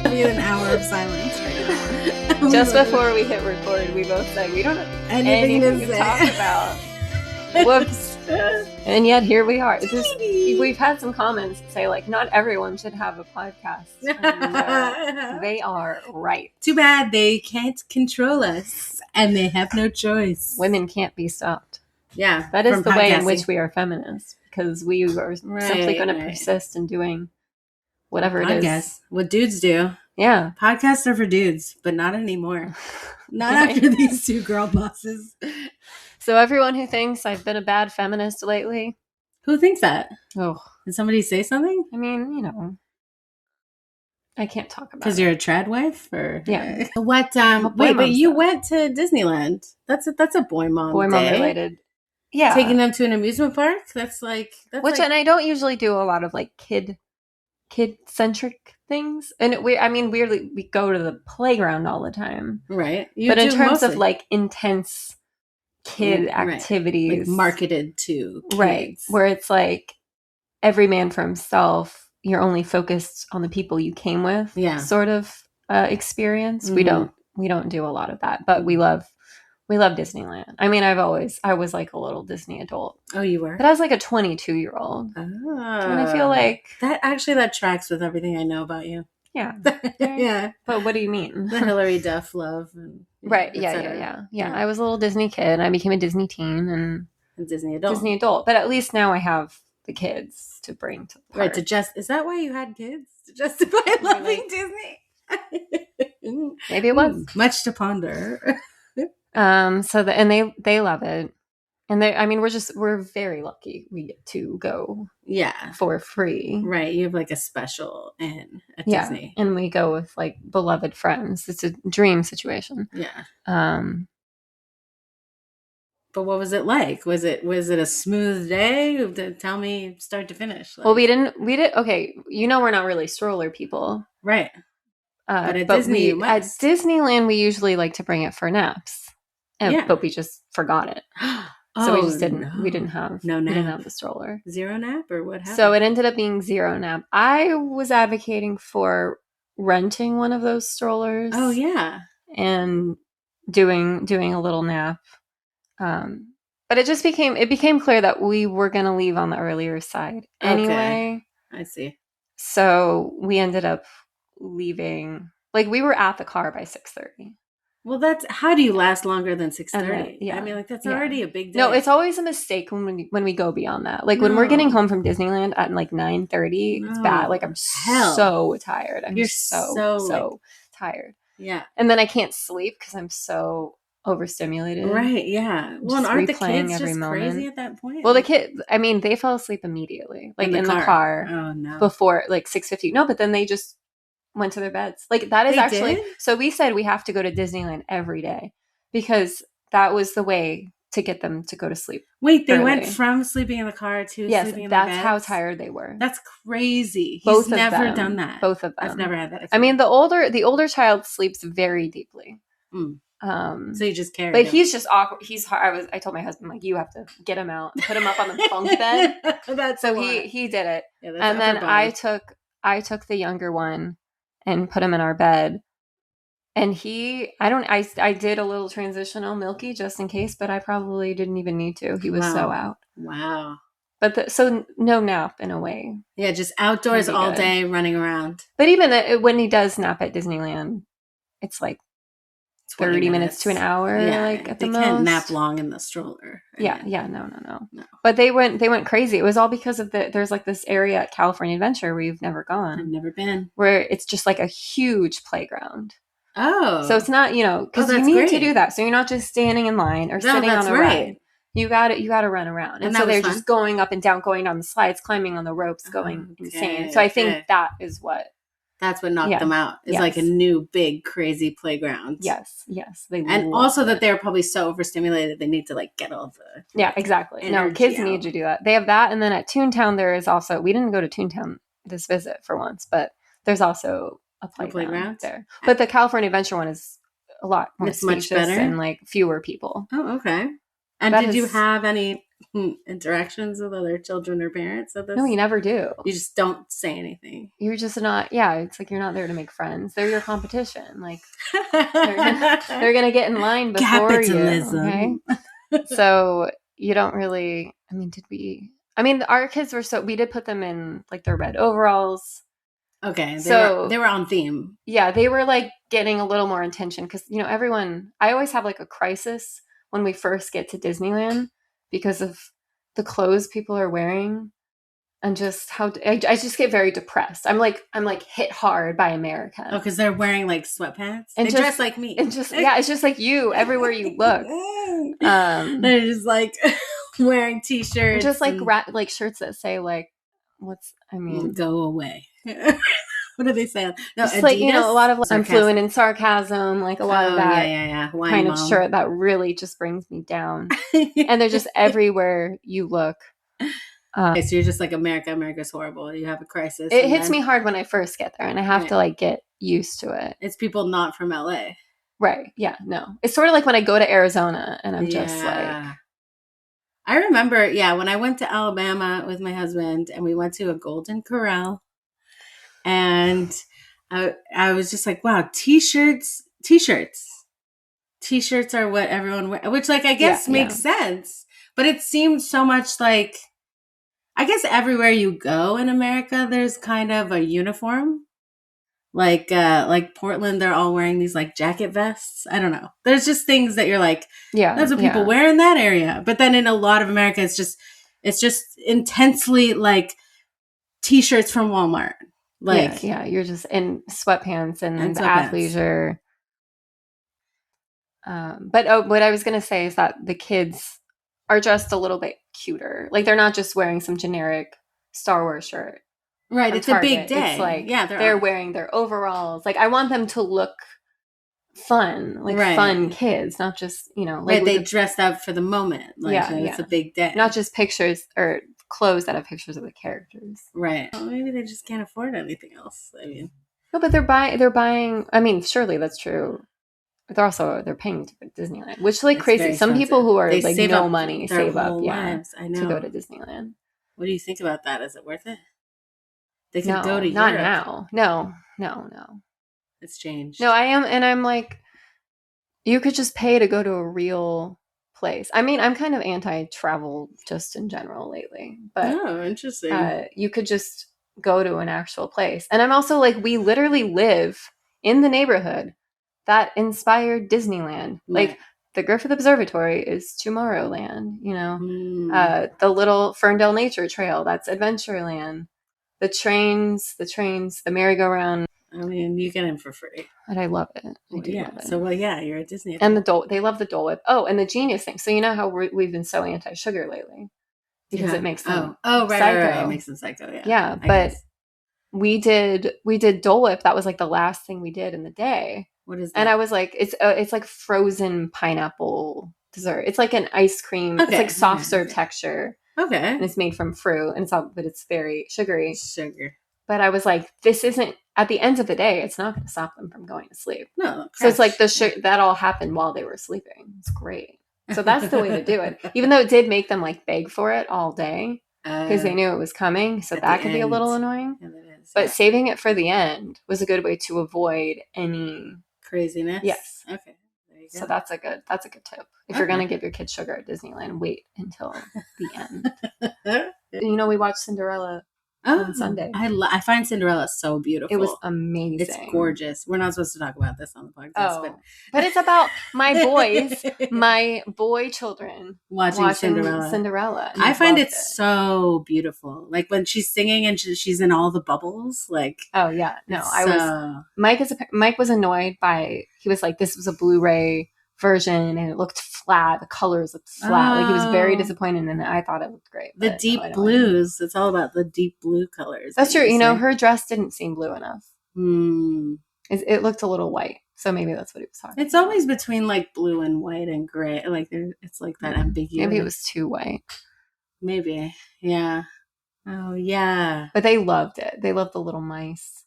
to be an hour of silence right now. Just before we hit record, we both said we don't have anything to talk about. Whoops. And yet here we are. We've had some comments that say, like, not everyone should have a podcast. And, they are right. Too bad they can't control us, and they have no choice. Women can't be stopped. Yeah. That is the way in which we are feminists, because we are simply going to persist in doing whatever it is. What dudes do. Yeah. Podcasts are for dudes, but not anymore. Not after these two girl bosses. So everyone who thinks I've been a bad feminist lately. Who thinks that? Oh. Did somebody say something? I mean, you know. I can't talk about it. Because you're a trad wife? Or yeah. What? Wait, but you went to Disneyland. That's a boy mom related. Yeah. Taking them to an amusement park? And I don't usually do a lot of like kid-centric things. And weirdly, we go to the playground all the time. Right. But in terms of like intense kid activities. Like marketed to kids. Right. Where it's like every man for himself, you're only focused on the people you came with. Yeah. Sort of experience. Mm-hmm. We don't do a lot of that, but we love Disneyland. I mean, I was like a little Disney adult. Oh, you were? But I was like a 22-year-old. Oh. And I feel like that tracks with everything I know about you. Yeah. Yeah. But what do you mean? The Hillary Duff love. And, right. Yeah. I was a little Disney kid. I became a Disney teen and Disney adult. But at least now I have the kids to bring to the park. Right. Is that why you had kids? To justify loving Disney? Maybe it was. Much to ponder. They love it. And we're very lucky we get to go for free. Right. You have like a special in at Disney. And we go with like beloved friends. It's a dream situation. Yeah. But what was it like? Was it a smooth day? Tell me start to finish. Well, we did okay, we're not really stroller people. Right. But at Disneyland we usually like to bring it for naps. But we just forgot it. So we just didn't. No. We didn't have the stroller. Zero nap or what happened? So it ended up being zero nap. I was advocating for renting one of those strollers. Oh yeah, and doing a little nap. But it became clear that we were going to leave on the earlier side anyway. Okay. I see. So we ended up leaving. Like we were at the car by 6:30. Well, how do you last longer than 6:30? Yeah. I mean, like that's already a big day. No, it's always a mistake when we go beyond that. Like when we're getting home from Disneyland at like 9:30, it's bad. Like I'm so tired. You're so tired. Yeah. And then I can't sleep because I'm so overstimulated. Right, yeah. Well, and aren't the kids just crazy at that point? Well, the kids, I mean, they fell asleep immediately. Like in the car. Oh, no. Before like 6:50. No, but then they just went to their beds. Like that is so we said we have to go to Disneyland every day because that was the way to get them to go to sleep. Wait, they went from sleeping in the car to sleeping in the bed? Yes, that's how tired they were. That's crazy. He's never done that. Both of them. I've never had that experience. I mean, the older child sleeps very deeply. So you just carry But he's just awkward. He's hard. I told my husband, like, you have to get him out and put him up on the bunk bed. He did it. Yeah, and then I took the younger one and put him in our bed. And I did a little transitional milky just in case, but I probably didn't even need to. He was so out. Wow. But so no nap in a way. Yeah, just outdoors all day running around. But even when he does nap at Disneyland, it's like 30 minutes to an hour, like at the most. They can't nap long in the stroller. No. But they went crazy. It was all because of there's like this area at California Adventure where you've never gone. I've never been. Where it's just like a huge playground. Oh. So it's not, because you need to do that. So you're not just standing in line or sitting on a ride. You got to run around. And so they're just going up and down, going down the slides, climbing on the ropes, going insane. So I think that is what. That's what knocked them out. It's like a new, big, crazy playground. Yes. And also that they're probably so overstimulated, they need to like get all the exactly. No, kids need to do that. They have that. And then at Toontown, there is also, we didn't go to Toontown this visit for once, but there's also a playground there. But the California Adventure one is a lot more spacious much better and like fewer people. Oh, okay. And did you have any interactions with other children or parents at this? No, you never do. You just don't say anything. You're just not. Yeah, it's like you're not there to make friends. They're your competition. Like they're gonna get in line before Capitalism. you. Okay, so you don't really. I mean, did we? I mean, our kids were so. We did put them in like their red overalls. Okay, so they were on theme. Yeah, they were like getting a little more attention because everyone. I always have like a crisis when we first get to Disneyland because of the clothes people are wearing and just how I just get very depressed. I'm like hit hard by America. Oh, because they're wearing like sweatpants. And they dress like me. And just it's just like you everywhere you look. They're just like wearing t-shirts, just like like shirts that say like, go away. What do they say? No, just Adidas? Like a lot of I'm fluent in sarcasm, like a lot of that kind of shirt that really just brings me down. And they're just everywhere you look. Okay, so you're just like America's horrible. You have a crisis. It hits me hard when I first get there, and I have to like get used to it. It's people not from LA. Right. Yeah. No. It's sort of like when I go to Arizona and I'm just like. I remember, when I went to Alabama with my husband and we went to a Golden Corral, and I was just like, wow, t-shirts are what everyone wears, which like I guess makes sense, but it seemed so much like, I guess everywhere you go in America, there's kind of a uniform. Like Portland, they're all wearing these like jacket vests. I don't know. There's just things that you're like, that's what people wear in that area. But then in a lot of America, it's just intensely like t-shirts from Walmart. Like, you're just in sweatpants and athleisure. But what I was going to say is that the kids are dressed a little bit cuter. Like they're not just wearing some generic Star Wars shirt. Right. It's Target. A big day. It's like they're wearing their overalls. Like I want them to look fun, like fun kids, not just, like they dressed up for the moment. Like it's a big day. Not just pictures or clothes that have pictures of the characters. Right. Well, maybe they just can't afford anything else. I mean. No, but they're buying, I mean, surely that's true. But they're paying to go to Disneyland, which is like crazy. Some people who are like no money save up I know. to go to Disneyland. What do you think about that? Is it worth it? They can go to Europe. Not now. No. It's changed. No, I'm like, you could just pay to go to a real place. I mean, I'm kind of anti-travel just in general lately. But interesting. You could just go to an actual place. And I'm also like, we literally live in the neighborhood that inspired Disneyland. Like the Griffith Observatory is Tomorrowland, the little Ferndale Nature Trail, that's Adventureland. The trains, the merry-go-round. I mean, you get in for free. And I love it. I do love it. So, you're at Disney. And they love the Dole Whip. Oh, and the Genius thing. So you know how we've been so anti-sugar lately? Because it makes them right. It makes them psycho, yeah. Yeah, but we did Dole Whip. That was like the last thing we did in the day. What is that? And I was like, it's like frozen pineapple dessert. It's like an ice cream. It's like soft serve texture. Okay. And it's made from fruit, and but it's very sugary. Sugar. But I was like, this isn't, at the end of the day, it's not going to stop them from going to sleep. No. So it's like that all happened while they were sleeping. It's great. So that's the way to do it. Even though it did make them like beg for it all day because they knew it was coming. So that could be a little annoying. Yeah, that is. But saving it for the end was a good way to avoid any craziness. Yes. Okay. There you go. So that's a good tip. If you're going to give your kids sugar at Disneyland, wait until the end. We watched Cinderella on Sunday. I find Cinderella so beautiful. It was amazing. It's gorgeous. We're not supposed to talk about this on the podcast, but it's about my boys, my boy children watching Cinderella. I find it so beautiful. Like when she's singing and she's in all the bubbles. Like Mike was annoyed by. He was like, this was a Blu-ray version and it looked flat. The colors looked flat. Like he was very disappointed, and I thought it looked great. The deep blues. It's all about the deep blue colors. That's true. Her dress didn't seem blue enough. It looked a little white. So maybe that's what he was talking about. It's always between like blue and white and gray. Like it's like that ambiguous. Maybe it was too white. Maybe. Yeah. Oh yeah. But they loved it. They loved the little mice.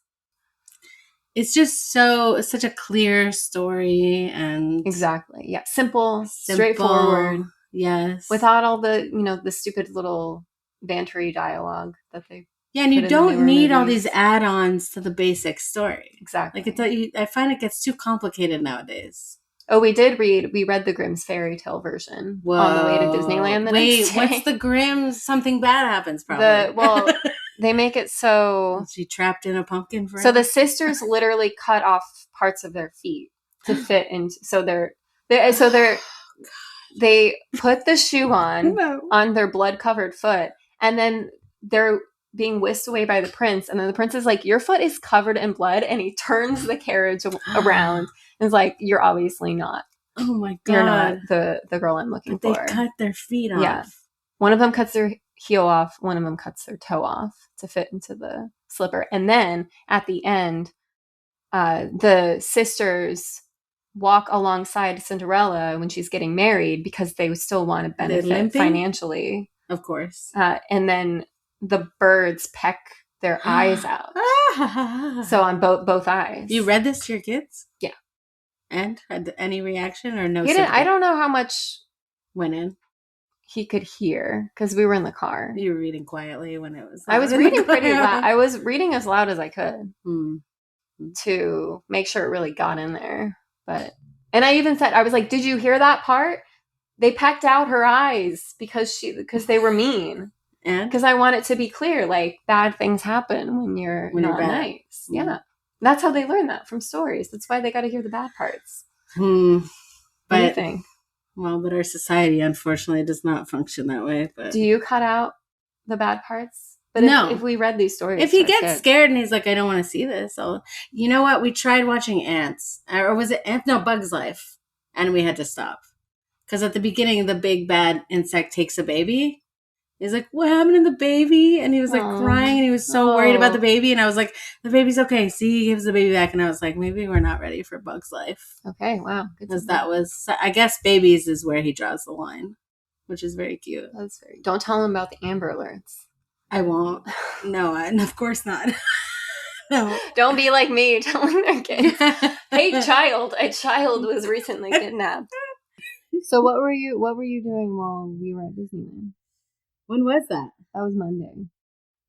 It's just such a clear story, and exactly. Yeah. Simple, straightforward. Yes. Without all the, the stupid little bantery dialogue that they. Yeah, and you don't need all these add-ons to the basic story. Exactly. Like I find it gets too complicated nowadays. Oh, we read the Grimm's fairy tale version on the way to Disneyland the next day. What's the Grimm's? Something bad happens probably. They make it so... Is she trapped in a pumpkin forever? So the sisters literally cut off parts of their feet to fit in. They put the shoe on their blood-covered foot, and then they're being whisked away by the prince, and then the prince is like, your foot is covered in blood, and he turns the carriage around and is like, you're obviously not. Oh my God. You're not the girl I'm looking for. They cut their feet off. Yeah. One of them cuts their heel off, one of them cuts their toe off to fit into the slipper. And then at the end, the sisters walk alongside Cinderella when she's getting married because they still want to benefit financially. Of course. And then the birds peck their eyes out. So on both eyes. You read this to your kids? Yeah. And had any reaction or no? I don't know how much went in. He could hear because we were in the car. You were reading quietly when it was. I was reading pretty loud. I was reading as loud as I could to make sure it really got in there. And I even said, I was like, "Did you hear that part? They pecked out her eyes because they were mean." And because I want it to be clear, like bad things happen when you're not nice. Mm. Yeah, that's how they learn that from stories. That's why they got to hear the bad parts. What do you think? Well, but our society, unfortunately, does not function that way. But do you cut out the bad parts? But no. If we read these stories, if he gets scared and he's like, I don't want to see this. You know what? We tried watching Ants. Or was it Ants? No, Bug's Life. And we had to stop. Because at the beginning, the big bad insect takes a baby. He's like, what happened to the baby? And he was like crying and he was so worried about the baby. And I was like, the baby's okay. See, he gives the baby back. And I was like, maybe we're not ready for Bug's Life. Okay, wow. Because that was, I guess babies is where he draws the line, which is very cute. Don't tell him about the Amber Alerts. I won't. No, of course not. No. Don't be like me telling their kids, hey, child, a child was recently kidnapped. So what were you doing while we were at Disneyland? When was that? That was Monday.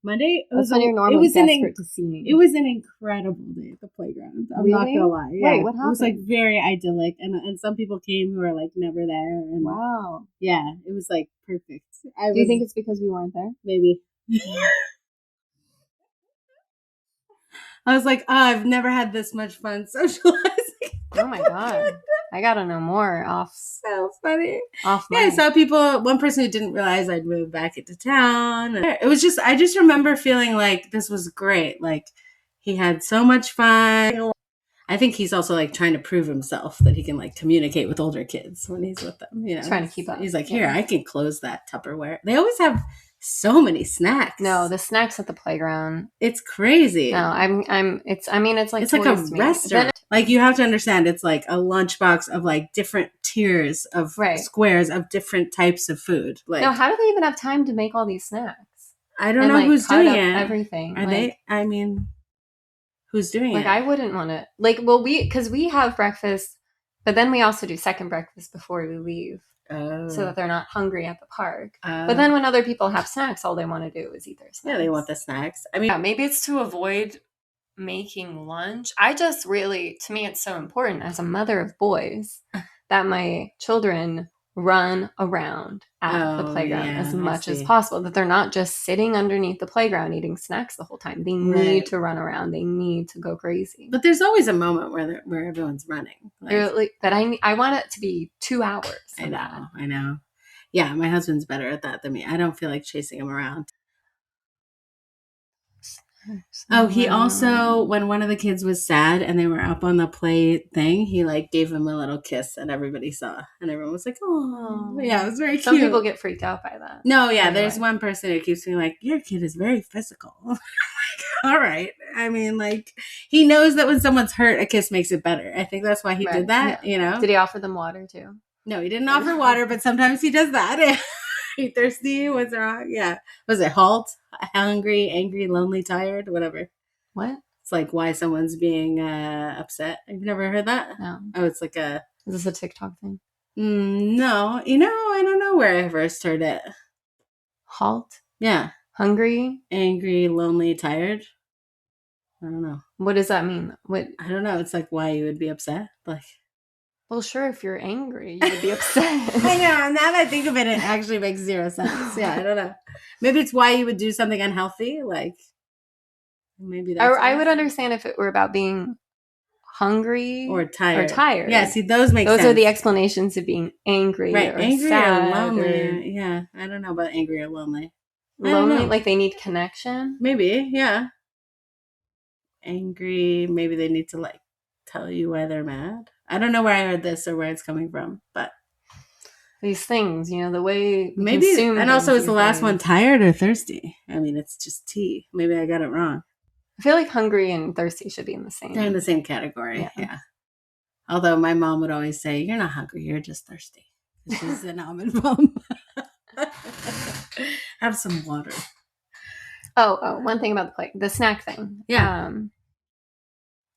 Monday? That's when you're normally desperate to see me. It was an incredible day at the playground. I'm not going to lie. Yeah. Wait, what happened? It was like very idyllic. And some people came who were like never there. And wow. Yeah, it was like perfect. Do you think it's because we weren't there? Maybe. I was like, I've never had this much fun socializing. Oh my God. I gotta know more off. So funny. Off. Yeah, I saw people. One person who didn't realize I'd moved back into town. And it was just. I just remember feeling like this was great. Like he had so much fun. I think he's also like trying to prove himself that he can like communicate with older kids when he's with them. You know, trying to keep up. He's like, here, I can close that Tupperware. They always have so many snacks. No, the snacks at the playground. It's crazy. No, it's like it's like a restaurant. Like you have to understand, it's like a lunchbox of like different tiers of squares of different types of food. Like, no, how do they even have time to make all these snacks? I don't know who's doing it. Everything. Are they? I mean, who's doing it? Like I wouldn't want to. Like, well, because we have breakfast, but then we also do second breakfast before we leave. Oh. So that they're not hungry at the park. But then when other people have snacks, all they want to do is eat their snacks. Yeah, they want the snacks. I mean, yeah, maybe it's to avoid making lunch. I just really, to me, it's so important as a mother of boys that my children run around at the playground as much as possible, that they're not just sitting underneath the playground eating snacks the whole time. They need to run around. They need to go crazy. But there's always a moment where everyone's running. But I want it to be 2 hours. I know. Yeah, my husband's better at that than me. I don't feel like chasing him around. Oh, he also, when one of the kids was sad and they were up on the play thing, he like gave him a little kiss and everybody saw. And everyone was like, oh. Yeah, it was very cute. Some people get freaked out by that. No, yeah, there's one person who keeps being like, your kid is very physical. All right. I mean, like, he knows that when someone's hurt, a kiss makes it better. I think that's why he did that, you know? Did he offer them water too? No, he didn't offer water, but sometimes he does that. You thirsty? What's wrong? Yeah. Was it halt? Hungry, angry, lonely, tired? Whatever. What? It's like why someone's being upset. Have you never heard that? No. Oh, it's like Is this a TikTok thing? No. I don't know where I first heard it. Halt? Yeah. Hungry? Angry, lonely, tired? I don't know. What does that mean? What? I don't know. It's like why you would be upset. Like, well, sure, if you're angry, you would be upset. I know. Now that I think of it, it actually makes zero sense. Yeah, I don't know. Maybe it's why you would do something unhealthy. Like, maybe that's. I would understand if it were about being hungry or tired. Yeah, see, those make sense. Those are the explanations of being angry, right? Or angry sad or lonely. Yeah, I don't know about angry or lonely. Lonely, like they need connection. Maybe, yeah. Angry, maybe they need to like tell you why they're mad. I don't know where I heard this or where it's coming from, but these things, the way we maybe. consume And also, is the last days. one tired or thirsty? I mean, it's just tea. Maybe I got it wrong. I feel like hungry and thirsty should be in the same. They're in the same category. Yeah. Although my mom would always say, "You're not hungry. You're just thirsty." She's an almond mom. Have some water. Oh, one thing about the snack thing. Yeah.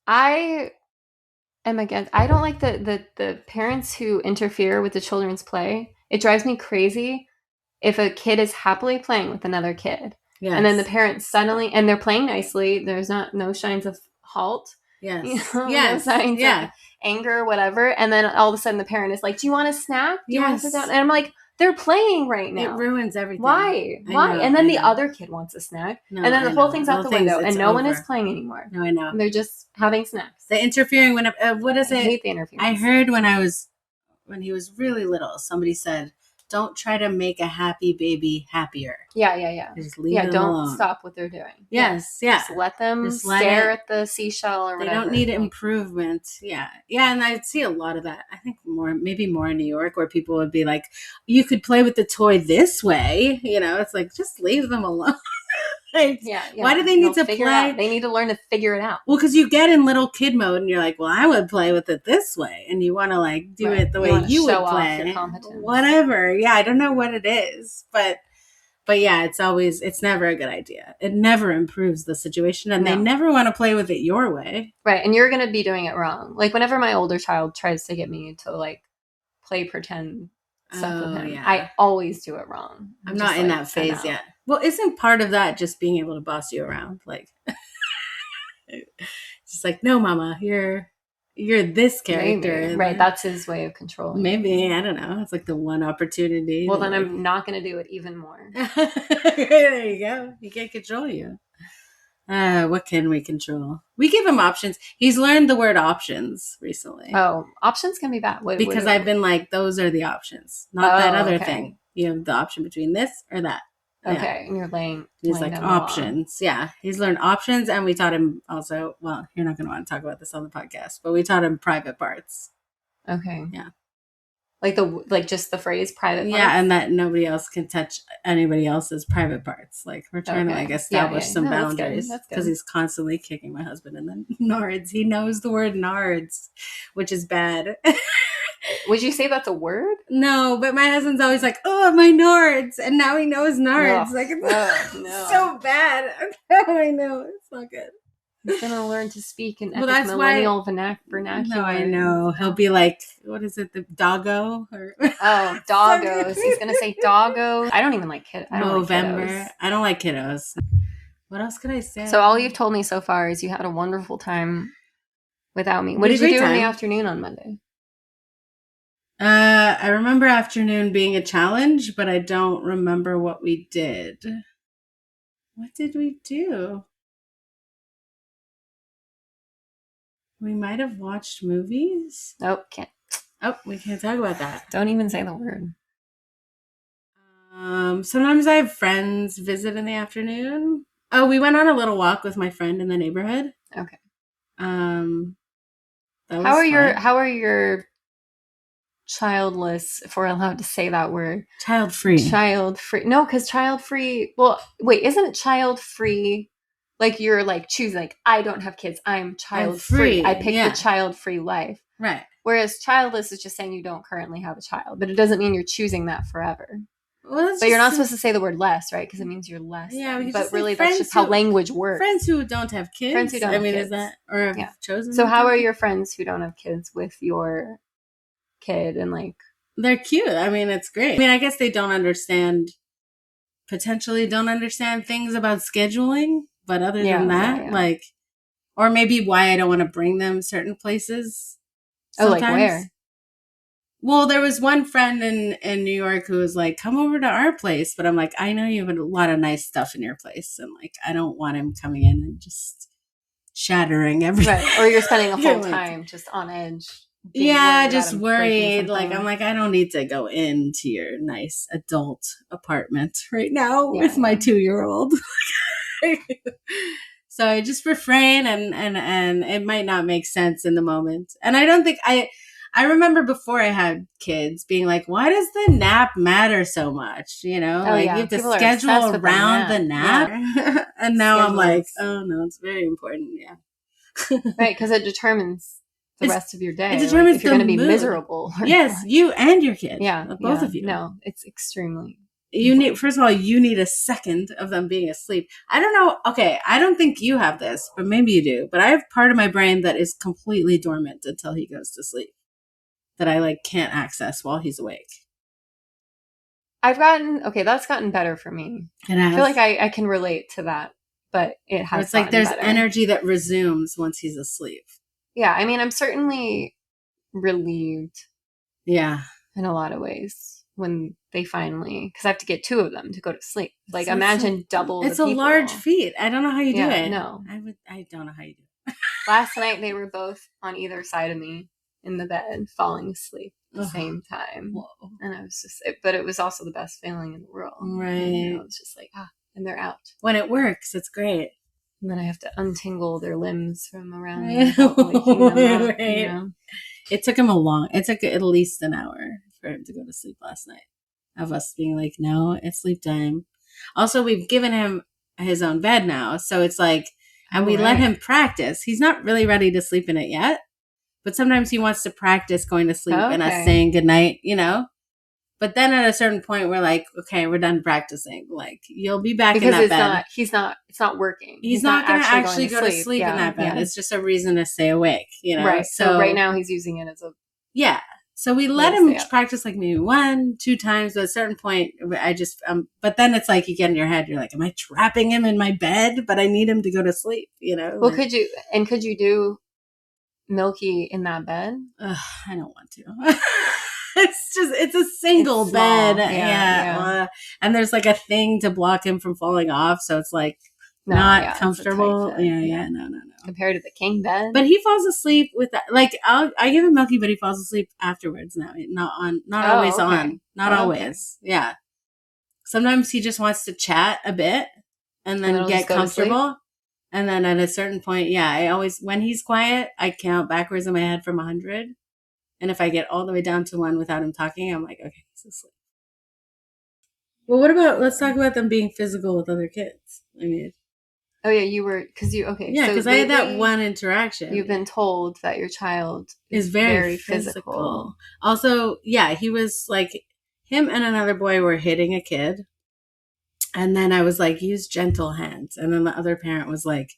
I am against. I don't like the parents who interfere with the children's play. It drives me crazy if a kid is happily playing with another kid, and then the parents suddenly, and they're playing nicely. There's no signs of halt. Yes. No signs of anger or whatever. And then all of a sudden the parent is like, "Do you want a snack? Do you want to sit down?" And I'm like, they're playing right now. It ruins everything. Why? And then the other kid wants a snack. And then the whole thing's out the window and no one is playing anymore. No, I know. And they're just having snacks. The interfering when what is it? I hate the interference. I heard when he was really little, somebody said, "Don't try to make a happy baby happier." Yeah. Just leave them don't alone. Stop what they're doing. Yes. Just let them stare at the seashell or whatever. They don't need improvement. Yeah. And I see a lot of that. I think maybe more in New York, where people would be like, "You could play with the toy this way." It's like, just leave them alone. Like, why do they need to play? They need to learn to figure it out. Well, because you get in little kid mode and you're like, "Well, I would play with it this way," and you want to like do it the way you would play. Your competence. Whatever. Yeah, I don't know what it is, but yeah, it's never a good idea. It never improves the situation, and they never want to play with it your way. Right, and you're going to be doing it wrong. Like whenever my older child tries to get me to like play pretend stuff with him, I always do it wrong. I'm not in that phase yet. Well, isn't part of that just being able to boss you around? Like, just like, "No, Mama, you're this character." Maybe. Right, that's his way of controlling. Maybe, I don't know. It's like the one opportunity. Well, then I'm not going to do it even more. There you go. He can't control you. What can we control? We give him options. He's learned the word options recently. Oh, options can be bad. Because I've been like, those are the options, not that other thing. You have the option between this or that. Okay, and you're He's like options. Yeah, he's learned options, and we taught him also. Well, you're not going to want to talk about this on the podcast, but we taught him private parts. Okay. Yeah. Like just the phrase private parts? Yeah, and that nobody else can touch anybody else's private parts. Like, we're trying to like establish some boundaries, because he's constantly kicking my husband in the nards. He knows the word nards, which is bad. Would you say that's a word? No, but my husband's always like, "Oh, my nards," and now he knows nards. Like, it's so bad. I know, it's not good. He's gonna learn to speak in epic millennial vernacular. No, I know. He'll be like, what is it, the doggo? Oh, doggos. He's gonna say doggo. I don't even like kiddos. I don't like kiddos. What else could I say? So all you've told me so far is you had a wonderful time without me. What did you do in the afternoon on Monday? I remember afternoon being a challenge, but I don't remember what we did. What did we do? We might have watched movies. Nope, can't. Oh, we can't talk about that. Don't even say the word. Sometimes I have friends visit in the afternoon. Oh, we went on a little walk with my friend in the neighborhood. Okay. How are your childless, if we're allowed to say that word? Child-free. No, because child-free. Well, wait, isn't it child-free? Like you're like choosing, like, I don't have kids. I'm child-free. I picked the child-free life. Right. Whereas childless is just saying you don't currently have a child, but it doesn't mean you're choosing that forever. Well, but you're not supposed to say the word less, right? Because it means you're less. Yeah, but really, that's just how language works. Friends who don't have kids. Friends who don't have kids. Is that or have chosen? So how are your friends who don't have kids with your kid and like They're cute. I mean, it's great. I mean, I guess they potentially don't understand things about scheduling, but other than that, like, or maybe why I don't want to bring them certain places. Sometimes. Oh, like where? Well, there was one friend in New York who was like, come over to our place. But I'm like, I know you have a lot of nice stuff in your place. And like, I don't want him coming in and just shattering everything. Right. Or you're spending a whole time just on edge. Yeah, just worried. Like, I'm like, I don't need to go into your nice adult apartment right now with my 2-year-old. So I just refrain and it might not make sense in the moment. And I don't think I remember before I had kids being like, why does the nap matter so much? You know, you have to schedule around the nap. Yeah. And now I'm like, oh no, it's very important. Yeah. Right. Because it determines the rest of your day. It determines if you're going to be miserable. Yes. You and your kid. Yeah. Both of you. No, it's extremely. You need, first of all, you need a second of them being asleep. I don't know. Okay. I don't think you have this, but maybe you do. But I have part of my brain that is completely dormant until he goes to sleep, that I like can't access while he's awake. That's gotten better for me. I feel like I can relate to that, but it has. It's like there's energy that resumes once he's asleep. Yeah. I mean, I'm certainly relieved. Yeah. In a lot of ways. When they finally, because I have to get 2 of them to go to sleep. Like, imagine double. It's a large feat. I don't know how you do it. No, I don't know how you do it. Last night they were both on either side of me in the bed, falling asleep at the same time. Whoa. And I was just, but it was also the best feeling in the world. Right. And, it's just like, and they're out. When it works, it's great. And then I have to untangle their limbs from around me. Right. It took at least an hour for him to go to sleep last night, of us being like, no, it's sleep time. Also, we've given him his own bed now, so it's like, and we let him practice. He's not really ready to sleep in it yet, but sometimes he wants to practice going to sleep and us saying goodnight, But then at a certain point, we're like, okay, we're done practicing. Like, you'll be back in that bed. It's not working. He's not going to actually go to sleep in that bed. Yeah. It's just a reason to stay awake, Right. So right now he's using it as a... Yeah. So we let him practice like maybe 1-2 times. But at a certain point, I just, but then it's like you get in your head, you're like, am I trapping him in my bed? But I need him to go to sleep, Well, could you do Milky in that bed? I don't want to. It's a single bed. Yeah. And there's like a thing to block him from falling off. So it's like not comfortable. No. Compared to the king bed. But he falls asleep with that. Like I give him Milky, but he falls asleep afterwards now. Not always. Yeah. Sometimes he just wants to chat a bit and then get comfortable. And then at a certain point, when he's quiet, I count backwards in my head from 100. And if I get all the way down to 1 without him talking, I'm like, okay, he's asleep. Well, let's talk about them being physical with other kids. I mean. Oh, yeah, because I had that one interaction. You've been told that your child is very physical. Also, he was like, him and another boy were hitting a kid. And then I was like, use gentle hands. And then the other parent was like,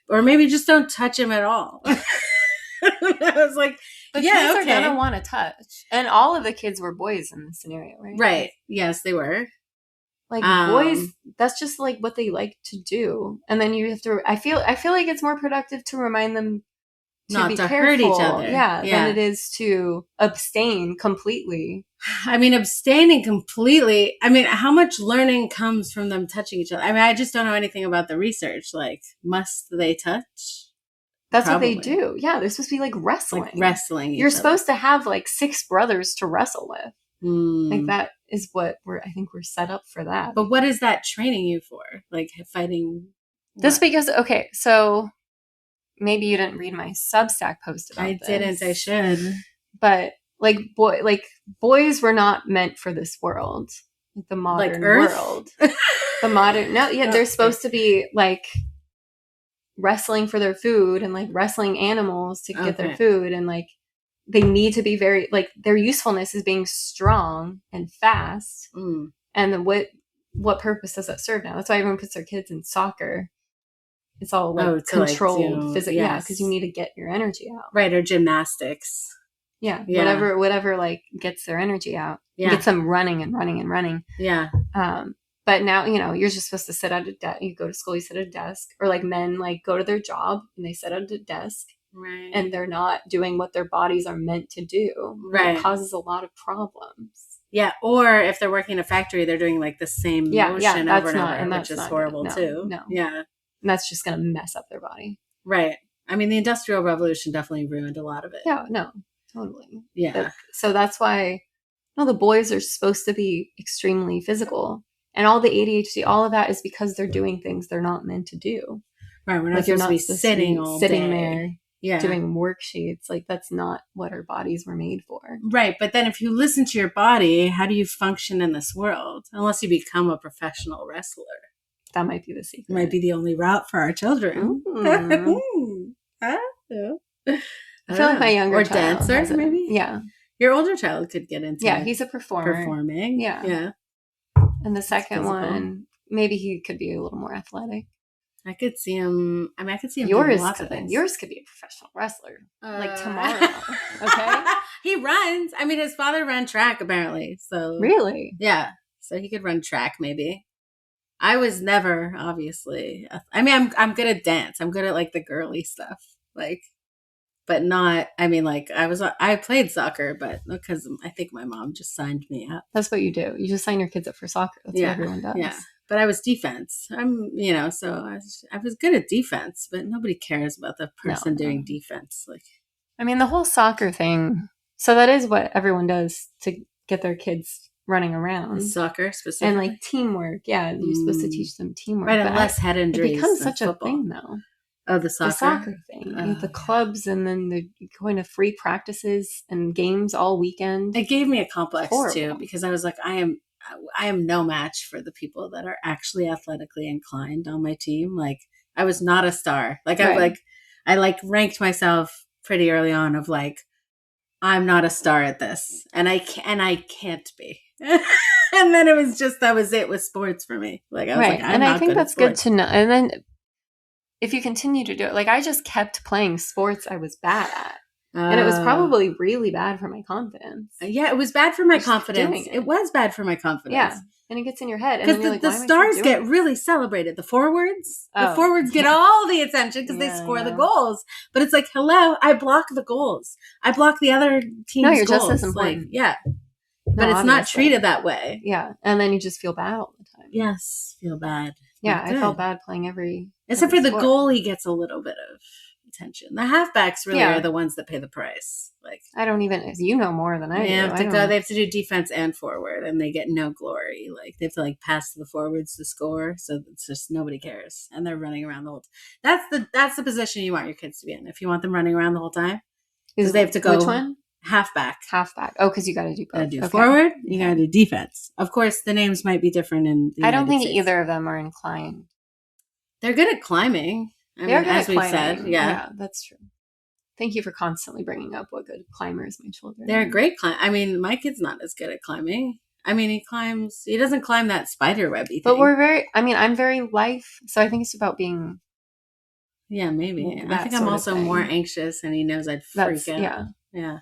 or maybe just don't touch him at all. I was like, but kids are going to want to touch. And all of the kids were boys in this scenario, right? Right. Yes, they were. Like boys, that's just like what they like to do. And then you have to, I feel like it's more productive to remind them not to hurt each other. Than it is to abstain completely. I mean, abstaining completely. I mean, how much learning comes from them touching each other? I mean, I just don't know anything about the research. Like, must they touch? That's Probably. What they do. Yeah, they're supposed to be like wrestling. You're supposed to have like 6 brothers to wrestle with. Like that is what I think we're set up for that. But what is that training you for? Like fighting? Just because, so maybe you didn't read my Substack post about this. I didn't. I should. But boys were not meant for this world. Like the modern world. The modern, they're supposed to be like wrestling for their food and like wrestling animals to get their food, and like they need to be very like their usefulness is being strong and fast. And then what purpose does that serve now? That's why everyone puts their kids in soccer. It's all like controlled physics. Yes. Yeah, because you need to get your energy out. Right, or gymnastics. Yeah. Whatever like gets their energy out. Yeah. Gets them running and running and running. Yeah. But now, you're just supposed to sit at a desk. You go to school, you sit at a desk. Or like men like go to their job and they sit at a desk. Right. And they're not doing what their bodies are meant to do. Right. It causes a lot of problems. Yeah. Or if they're working in a factory, they're doing like the same motion over and over, which is horrible too. No. Yeah. And that's just going to mess up their body. Right. I mean, the Industrial Revolution definitely ruined a lot of it. Yeah. No, totally. Yeah. So that's why the boys are supposed to be extremely physical. And all the ADHD, all of that is because they're doing things they're not meant to do. Right. We're not supposed to be sitting all day. There. Yeah. Doing worksheets. Like, that's not what our bodies were made for. Right. But then if you listen to your body, how do you function in this world? Unless you become a professional wrestler. That might be the secret. Might be the only route for our children. I feel like my younger child. Or dancer, maybe? Yeah. Your older child could get into he's a performer. Performing. Yeah. Yeah. And the second one, maybe he could be a little more athletic. I could see him. I mean, I could see him. Yours could be a professional wrestler, like tomorrow. Okay. He runs. I mean, his father ran track apparently. So really, yeah. So he could run track maybe. I was never, obviously. I mean, I'm good at dance. I'm good at like the girly stuff, like, but not. I mean, like I played soccer, but because I think my mom just signed me up. That's what you do. You just sign your kids up for soccer. That's what everyone does. Yeah. But I was defense. So I was good at defense, but nobody cares about the person doing defense. Like, I mean, the whole soccer thing. So that is what everyone does to get their kids running around. Soccer specifically. And like teamwork. Yeah. You're supposed to teach them teamwork. Right. And less head injuries. It becomes such a thing though. Oh, the soccer thing. The clubs and then they're going to free practices and games all weekend. It gave me a complex too, because I was like, I am no match for the people that are actually athletically inclined on my team. Like, I was not a star. Like, right. I ranked myself pretty early on of like, I'm not a star at this, and I can't be. And then it was just that was it with sports for me. Like, I was like, I'm not I think good that's good to know. And then if you continue to do it, like I just kept playing sports I was bad at. And it was probably really bad for my confidence. Yeah, it was bad for my confidence. It was bad for my confidence. Yeah. And it gets in your head. Because the stars get really celebrated. The forwards get all the attention because they score the goals. But it's like, hello, I block the goals. I block the other team's goals. No, you're just as important. Like, but it's not treated that way. Yeah. And then you just feel bad all the time. Yes, feel bad. Yeah, I felt bad playing every Except for the goalie gets a little bit of attention. The halfbacks really are the ones that pay the price. Like, I don't even, you know more than I do. They have to do defense and forward, and they get no glory. Like, they have to like pass to the forwards to score, so it's just nobody cares, and they're running around the whole time. That's the position you want your kids to be in. If you want them running around the whole time, because they have to go. Which one? Halfback. Oh, because you got to do both. You got to do forward. You got to do defense. Of course, the names might be different in the I don't think States. either of them are inclined. They're good at climbing. I mean, as we've said, yeah, that's true. Thank you for constantly bringing up what good climbers my children. They're great climb. I mean, my kid's not as good at climbing. I mean, he doesn't climb that spider webby thing. But I'm very life. So I think it's about being. Yeah, maybe. I think I'm also more anxious, and he knows I'd freak out. Yeah.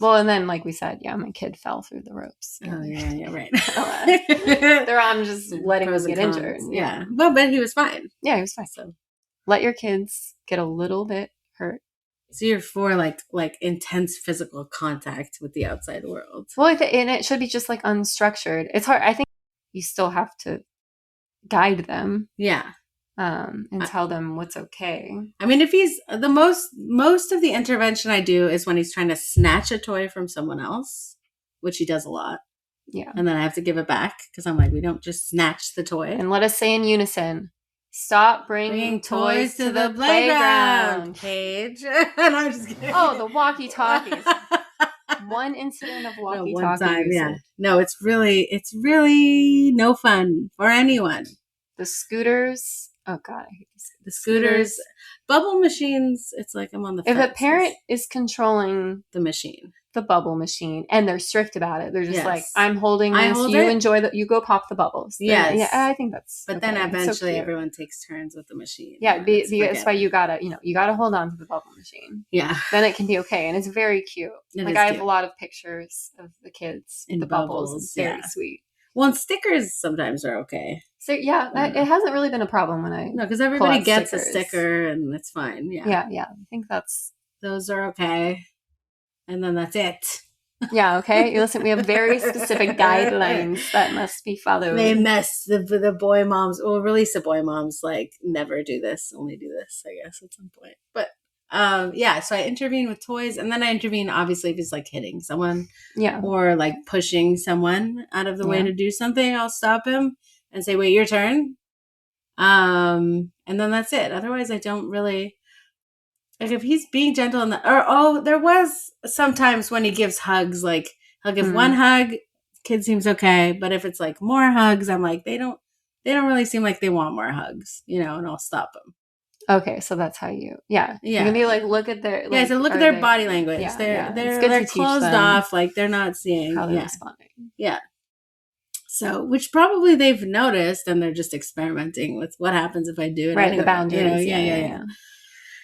Well, and then, like we said, my kid fell through the ropes. Oh, yeah, right. I'm just letting him get injured. Yeah. Well, but he was fine. Yeah, he was fine. So let your kids get a little bit hurt. So you're for like intense physical contact with the outside world. Well, and it should be just like unstructured. It's hard. I think you still have to guide them. Yeah. And tell them what's okay. I mean, if he's the most of the intervention I do is when he's trying to snatch a toy from someone else, which he does a lot. Yeah. And then I have to give it back because I'm like, we don't just snatch the toy. And let us say in unison, stop bringing toys to the playground, Paige. And I'm just kidding. Oh, the walkie-talkies. One incident of walkie-talkie. One time, yeah. No, it's really no fun for anyone. The scooters Oh God, I hate the scooters. Bubble machines. It's like I'm on the fence. If a parent fence. is controlling the machine, the bubble machine, and they're strict about it, they're just Yes. like, I'm holding this, hold you it. enjoy that, you go pop the bubbles. Yes. Yeah, I think that's But then eventually everyone takes turns with the machine. Yeah, that's why you gotta hold on to the bubble machine. Yeah. Then it can be okay. And it's very cute. It like is I cute. have a lot of pictures of the kids in the bubbles. It's very sweet. Well, and stickers sometimes are okay. So yeah, it hasn't really been a problem when I No, because everybody gets a sticker and it's fine. Yeah. I think those are okay. And then that's it. Yeah, okay. Listen, we have very specific guidelines that must be followed. They mess the boy moms. Well, release the boy moms like never do this, only do this, I guess, at some point. But so I intervene with toys, and then I intervene obviously if it's like hitting someone, or like pushing someone out of the way to do something. I'll stop him and say, "Wait, your turn." And then that's it. Otherwise, I don't really. Like if he's being gentle there was sometimes when he gives hugs, like he'll give one hug, kid seems okay. But if it's like more hugs, I'm like, they don't really seem like they want more hugs, and I'll stop them. Okay, so that's how you, you can be like, look at their, so look at their body language. They're closed off, like they're not seeing how they're responding. Yeah. So, which probably they've noticed, and they're just experimenting with what happens if I do it. Right, anyway. The boundaries. Yeah.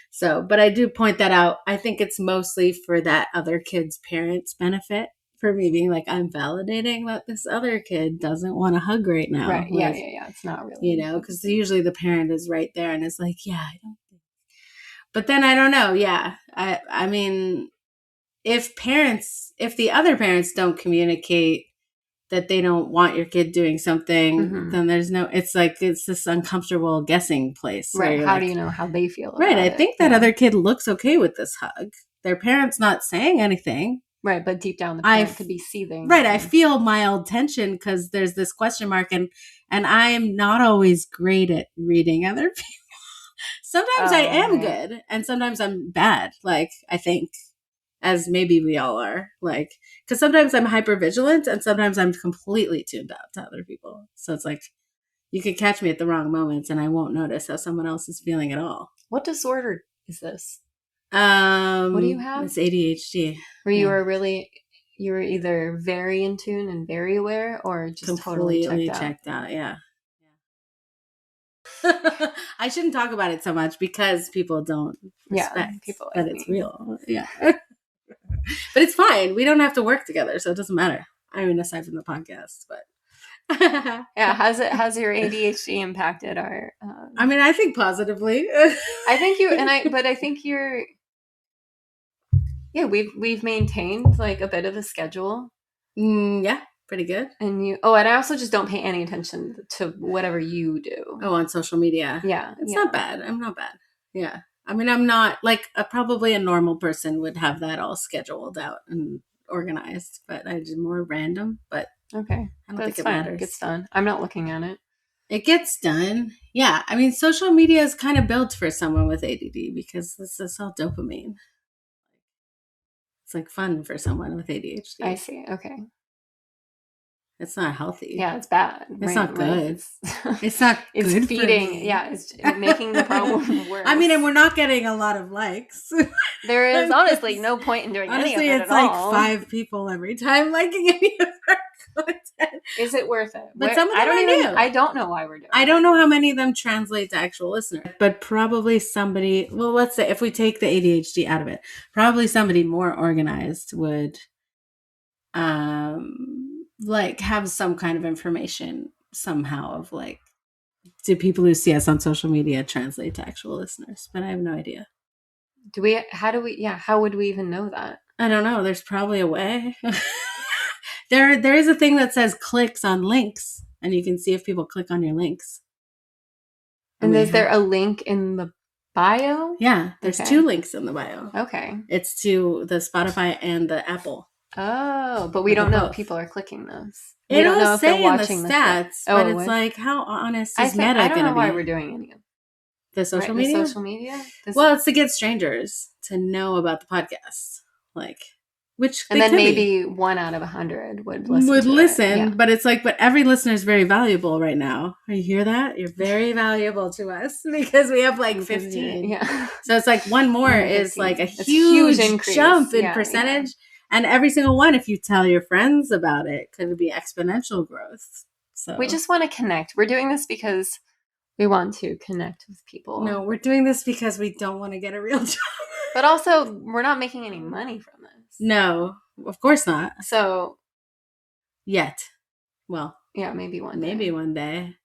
So, but I do point that out. I think it's mostly for that other kid's parents' benefit, for me being like, I'm validating that this other kid doesn't want a hug right now. Right. Like, yeah. It's not really. Because usually the parent is right there and is like, yeah, I don't think. But then I don't know. Yeah. I mean, if the other parents don't communicate that they don't want your kid doing something, then there's it's this uncomfortable guessing place. Right. How do you know how they feel about it? I think that other kid looks okay with this hug. Their parent's not saying anything. Right. But deep down, the parent could be seething. Right. I feel mild tension because there's this question mark, and I'm not always great at reading other people. Sometimes I am good, and sometimes I'm bad. Like, I think, as maybe we all are, like, because sometimes I'm hyper vigilant and sometimes I'm completely tuned out to other people. So it's like, you could catch me at the wrong moments and I won't notice how someone else is feeling at all. What disorder is this? What do you have? It's ADHD. Where you were either very in tune and very aware, or just completely totally checked out. Yeah. I shouldn't talk about it so much because people don't respect people that it's real. Yeah. But it's fine. We don't have to work together, so it doesn't matter. I mean, aside from the podcast, but has your ADHD impacted our? I mean, I think positively. I think I think you're. Yeah, we've maintained like a bit of a schedule. Yeah, pretty good. And I also just don't pay any attention to whatever you do. Oh, on social media. Yeah, it's not bad. I'm not bad. Yeah. I mean, I'm not like probably a normal person would have that all scheduled out and organized, but I did more random. But okay, I don't think it matters. It gets done. I'm not looking at it. It gets done. Yeah, I mean, social media is kind of built for someone with ADD because this is all dopamine. It's like fun for someone with ADHD. I see. Okay. It's not healthy. Yeah, it's bad. It's not good. It's not it's good feeding. For me. Yeah, it's making the problem worse. I mean, and we're not getting a lot of likes. There is honestly no point in doing any of it it's like 5 people every time liking any of our content. Is it worth it? But some of them I don't know why we're doing it. I don't know how many of them translate to actual listeners. But probably somebody, well, let's say if we take the ADHD out of it, probably somebody more organized would like have some kind of information somehow of like, do people who see us on social media translate to actual listeners? But I have no idea. How would we even know that? I don't know. There's probably a way. There is a thing that says clicks on links, and you can see if people click on your links. And is there a link in the bio? Yeah, there's 2 links in the bio. Okay. It's to the Spotify and the Apple. Oh, but we don't know if people are clicking those. We don't know if they're watching the stats, but it's like, how honest is Meta going to be? I don't know why we're doing any of the social media. The social media? Well, it's to get strangers to know about the podcast. Like, And then maybe 1 out of 100 would listen. Yeah. But it's like, but every listener is very valuable right now. You hear that? You're very valuable to us because we have like 15. Yeah. So it's like one more is like a huge jump in percentage. Yeah. And every single one, if you tell your friends about it, could be exponential growth. So we just want to connect. We're doing this because we want to connect with people. No, we're doing this because we don't want to get a real job. But also, we're not making any money from this. No, of course not. So, yet. Well, yeah, maybe one day. Maybe one day.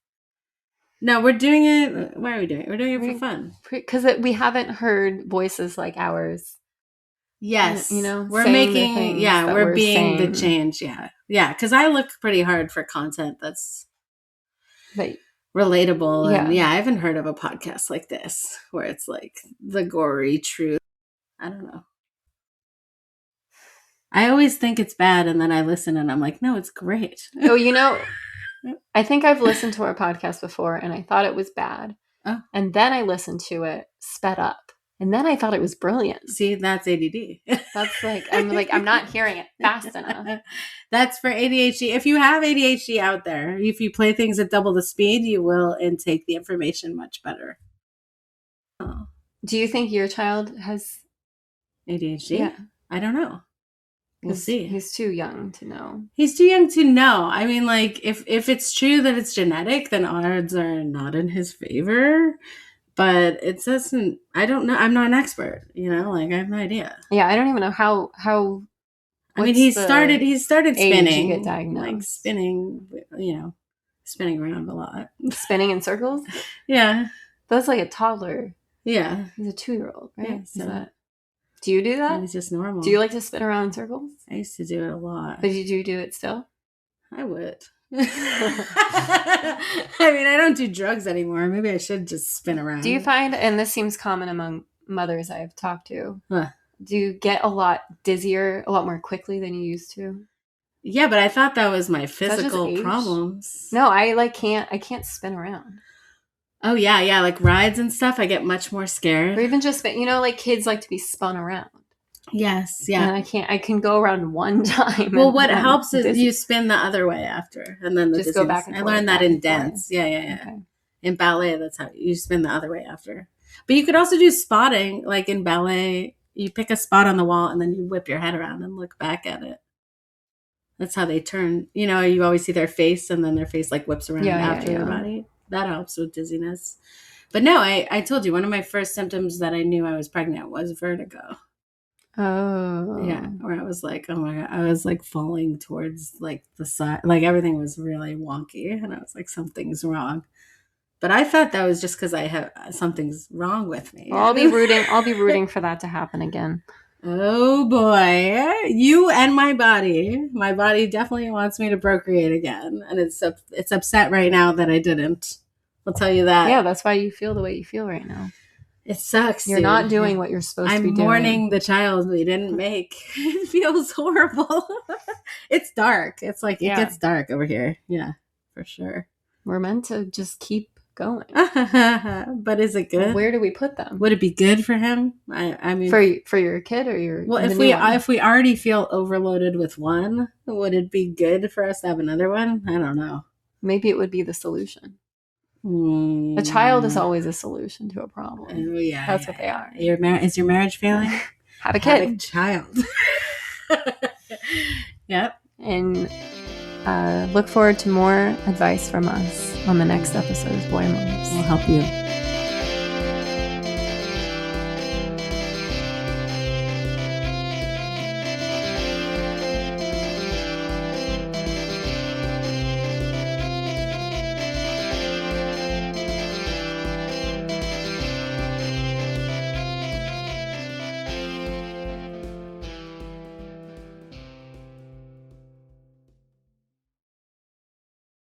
No, we're doing it. Why are we doing it? We're doing it for fun. Because we haven't heard voices like ours. Yes. We're making, we're being the change. Yeah. Yeah. Because I look pretty hard for content that's relatable. Yeah. And I haven't heard of a podcast like this where it's like the gory truth. I don't know. I always think it's bad, and then I listen, and I'm like, no, it's great. Oh, I think I've listened to our podcast before, and I thought it was bad. Oh. And then I listened to it sped up, and then I thought it was brilliant. See, that's ADD. That's I'm not hearing it fast enough. That's for ADHD. If you have ADHD out there, if you play things at double the speed, you will intake the information much better. Oh. Do you think your child has ADHD? Yeah. I don't know. We'll see. He's too young to know. He's too young to know. I mean, like, if it's true that it's genetic, then odds are not in his favor. But it doesn't. I don't know. I'm not an expert. I have no idea. Yeah, I don't even know how. I mean, he started spinning. You get diagnosed. Like spinning. Spinning around a lot. Spinning in circles. Yeah, that's like a toddler. Yeah, he's a 2-year-old, right? Yeah, so. Do you do that? It's just normal. Do you like to spin around in circles? I used to do it a lot. But you do it still? I would. I mean, I don't do drugs anymore. Maybe I should just spin around. Do you find, and this seems common among mothers I've talked to, do you get a lot dizzier, a lot more quickly than you used to? Yeah, but I thought that was my physical problems. No, I can't spin around. Oh, yeah, like rides and stuff, I get much more scared. Or even just, like kids like to be spun around. Yes, yeah. And I can go around one time. Well, what helps is you spin the other way after. And then just go back and forth. I learned that in dance. Yeah. Okay. In ballet, that's how you spin the other way after. But you could also do spotting, like in ballet. You pick a spot on the wall and then you whip your head around and look back at it. That's how they turn. You always see their face and then their face like whips around after their body. That helps with dizziness. But no, I told you, one of my first symptoms that I knew I was pregnant was vertigo. Oh. Yeah, where I was like, oh my God, I was like falling towards like the side. Like everything was really wonky. And I was like, something's wrong. But I thought that was just because I have something's wrong with me. Well, I'll be rooting for that to happen again. Oh boy, you and my body. My body definitely wants me to procreate again, and it's upset right now that I didn't. I'll tell you that. Yeah, that's why you feel the way you feel right now. It sucks. You're not doing what you're supposed to be doing. I'm mourning the child we didn't make. It feels horrible. It's dark. It's like it gets dark over here. Yeah, for sure. We're meant to just keep going. But is it good? Well, where do we put them? Would it be good for him? I mean, for your kid or your? Well, if we already feel overloaded with one, would it be good for us to have another one? I don't know. Maybe it would be the solution. A child is always a solution to a problem. Oh yeah, that's what they are. Is your marriage failing? Have a kid. Have a child. Yep. And look forward to more advice from us on the next episode of Boy Moms. We'll help you.